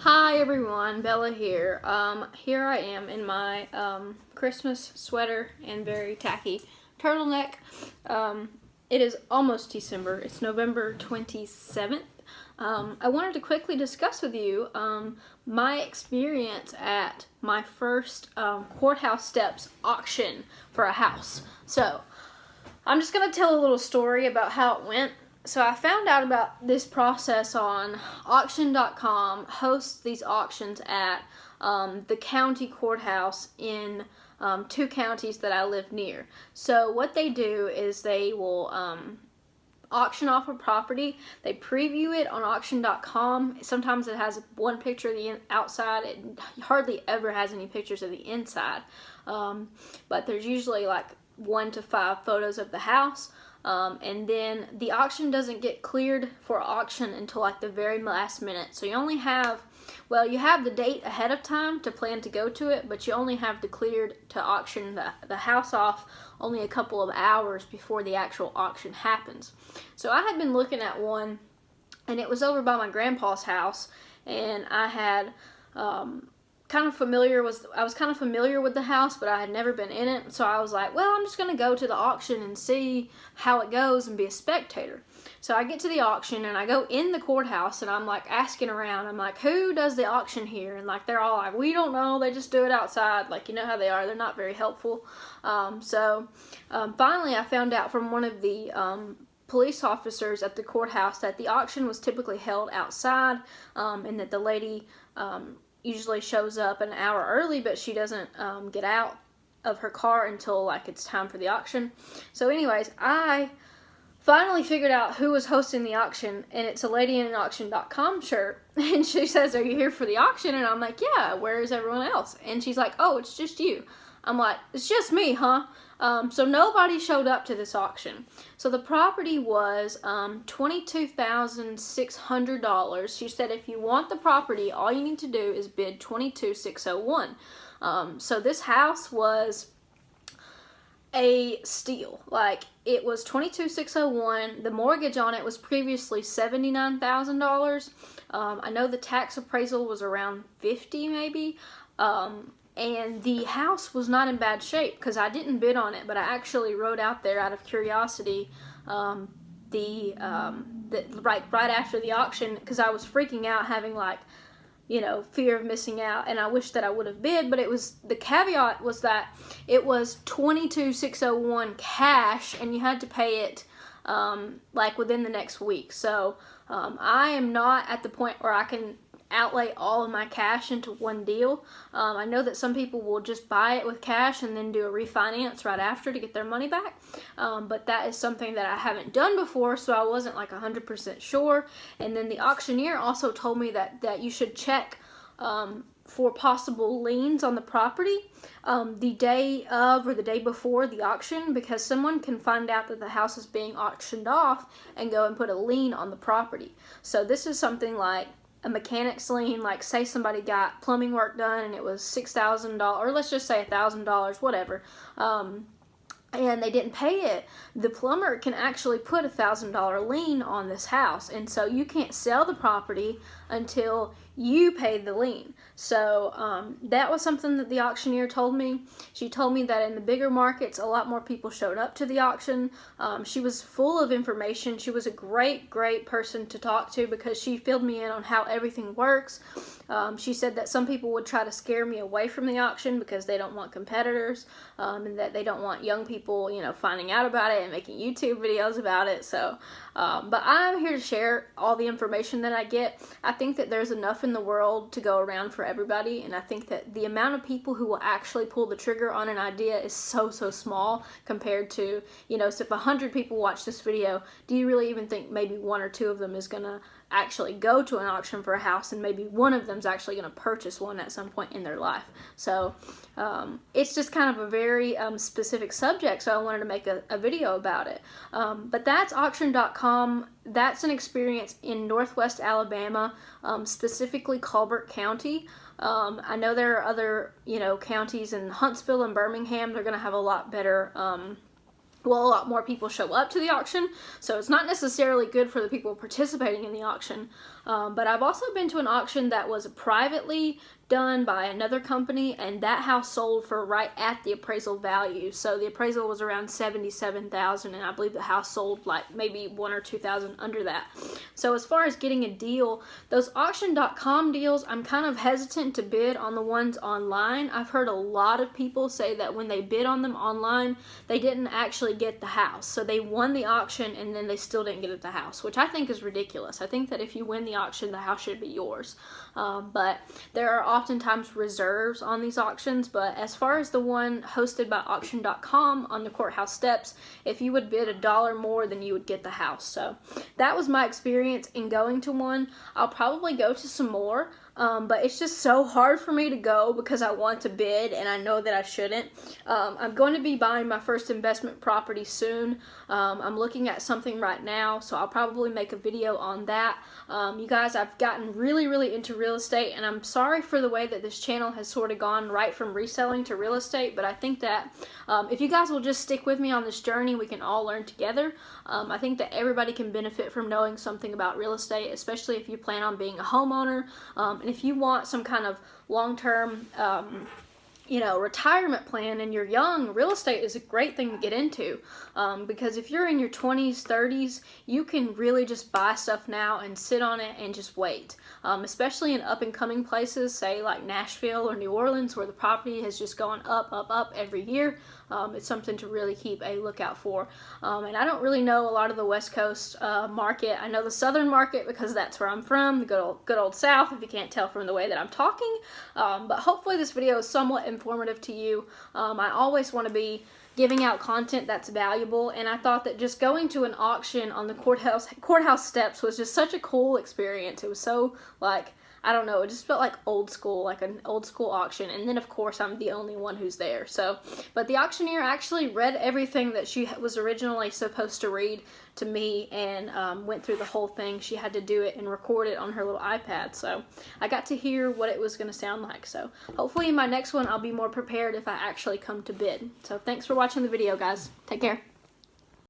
Hi everyone, Bella here. Here I am in my Christmas sweater and very tacky turtleneck. It is almost December. It's November 27th. I wanted to quickly discuss with you my experience at my first Courthouse Steps auction for a house. So, I'm just going to tell a little story about how it went. So I found out about this process on auction.com. Hosts these auctions at the county courthouse in two counties that I live near. So what they do is they will auction off a property. They preview it on auction.com. Sometimes it has one picture of the outside. It hardly ever has any pictures of the inside. But there's usually like 1 to 5 photos of the house. And then the auction doesn't get cleared for auction until like the very last minute. So you only have, you have the date ahead of time to plan to go to it, but you only have the cleared to auction the house off only a couple of hours before the actual auction happens. So I had been looking at one, and it was over by my grandpa's house, and I had I was kind of familiar with the house, but I had never been in it. So I was like, well, I'm just going to go to the auction and see how it goes and be a spectator. So I get to the auction and I go in the courthouse and I'm like asking around. I'm like, who does the auction here? And like, they're all like, we don't know. They just do it outside. Like, you know how they are. They're not very helpful. Finally I found out from one of the police officers at the courthouse that the auction was typically held outside, and that the lady usually shows up an hour early, but she doesn't get out of her car until like it's time for the auction. So anyways, I finally figured out who was hosting the auction, and it's a lady in an auction.com shirt, and she says, are you here for the auction? And I'm like, yeah, where is everyone else? And she's like, oh, it's just you. I'm like, it's just me, huh? So nobody showed up to this auction. So the property was $22,600. She said if you want the property, all you need to do is bid $22,601. So this house was a steal. Like, it was $22,601. The mortgage on it was previously $79,000. I know the tax appraisal was around $50,000 maybe. And the house was not in bad shape because I didn't bid on it, but I actually wrote out there out of curiosity right after the auction, because I was freaking out, having like, fear of missing out, and I wish that I would have bid, but the caveat was that it was $22,601 cash, and you had to pay it like within the next week. So I am not at the point where I can outlay all of my cash into one deal. I know that some people will just buy it with cash and then do a refinance right after to get their money back, but that is something that I haven't done before, so I wasn't like 100% sure. And then the auctioneer also told me that you should check for possible liens on the property the day of or the day before the auction, because someone can find out that the house is being auctioned off and go and put a lien on the property. So this is something like a mechanic's lien, like say somebody got plumbing work done and it was $6,000, or let's just say $1,000, whatever, and they didn't pay it, the plumber can actually put $1,000 lien on this house, and so you can't sell the property until you pay the lien. So that was something that the auctioneer told me. She told me that in the bigger markets, a lot more people showed up to the auction. She was full of information. She was a great person to talk to because she filled me in on how everything works. She said that some people would try to scare me away from the auction because they don't want competitors, and that they don't want young people, finding out about it and making YouTube videos about it. So, but I'm here to share all the information that I get. I think that there's enough in the world to go around for everybody, and I think that the amount of people who will actually pull the trigger on an idea is so small compared to, so if 100 people watch this video, do you really even think maybe 1 or 2 of them is gonna actually go to an auction for a house, and maybe one of them's actually going to purchase one at some point in their life? So it's just kind of a very specific subject, so I wanted to make a video about it. But that's auction.com. That's an experience in Northwest Alabama, specifically Colbert County. I know there are other, counties in Huntsville and Birmingham. They're going to have a lot better well, a lot more people show up to the auction, so it's not necessarily good for the people participating in the auction. But I've also been to an auction that was privately done by another company, and that house sold for right at the appraisal value. So the appraisal was around $77,000, and I believe the house sold like maybe $1,000 or $2,000 under that. So as far as getting a deal, those auction.com deals, I'm kind of hesitant to bid on the ones online. I've heard a lot of people say that when they bid on them online, they didn't actually get the house. So they won the auction and then they still didn't get the house, which I think is ridiculous. I think that if you win the auction, the house should be yours. But there are oftentimes reserves on these auctions. But as far as the one hosted by auction.com on the courthouse steps, if you would bid $1 more, then you would get the house. So that was my experience in going to one. I'll probably go to some more. But it's just so hard for me to go because I want to bid and I know that I shouldn't. I'm going to be buying my first investment property soon. I'm looking at something right now, so I'll probably make a video on that. You guys, I've gotten really into real estate, and I'm sorry for the way that this channel has sort of gone right from reselling to real estate, but I think that if you guys will just stick with me on this journey, we can all learn together. I think that everybody can benefit from knowing something about real estate, especially if you plan on being a homeowner. And if you want some kind of long-term, retirement plan and you're young, real estate is a great thing to get into, because if you're in your 20s, 30s, you can really just buy stuff now and sit on it and just wait, especially in up-and-coming places, say like Nashville or New Orleans, where the property has just gone up every year. It's something to really keep a lookout for. And I don't really know a lot of the West Coast market. I know the Southern market because that's where I'm from, the good old South, if you can't tell from the way that I'm talking. But hopefully this video is somewhat informative to you. I always want to be giving out content that's valuable, and I thought that just going to an auction on the courthouse steps was just such a cool experience. It was so, like, I don't know, it just felt like old school, like an old school auction. And then of course I'm the only one who's there. So, but the auctioneer actually read everything that she was originally supposed to read to me, and went through the whole thing. She had to do it and record it on her little iPad. So I got to hear what it was going to sound like. So hopefully in my next one I'll be more prepared if I actually come to bid. So thanks for watching the video, guys. Take care.